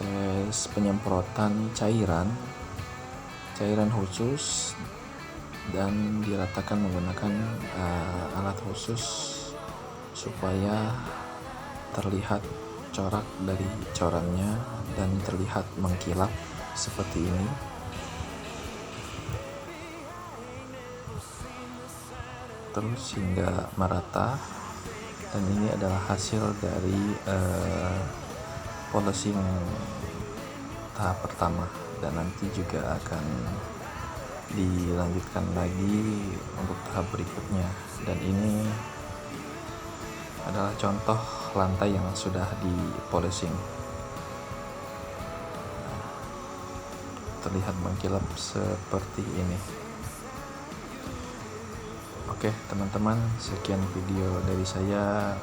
proses penyemprotan cairan khusus dan diratakan menggunakan alat khusus supaya terlihat corak dari corannya dan terlihat mengkilap seperti ini. Terus hingga merata, dan ini adalah hasil dari polishing tahap pertama, dan nanti juga akan dilanjutkan lagi untuk tahap berikutnya. Dan ini adalah contoh lantai yang sudah di polishing, terlihat mengkilap seperti ini. Oke teman-teman, sekian video dari saya.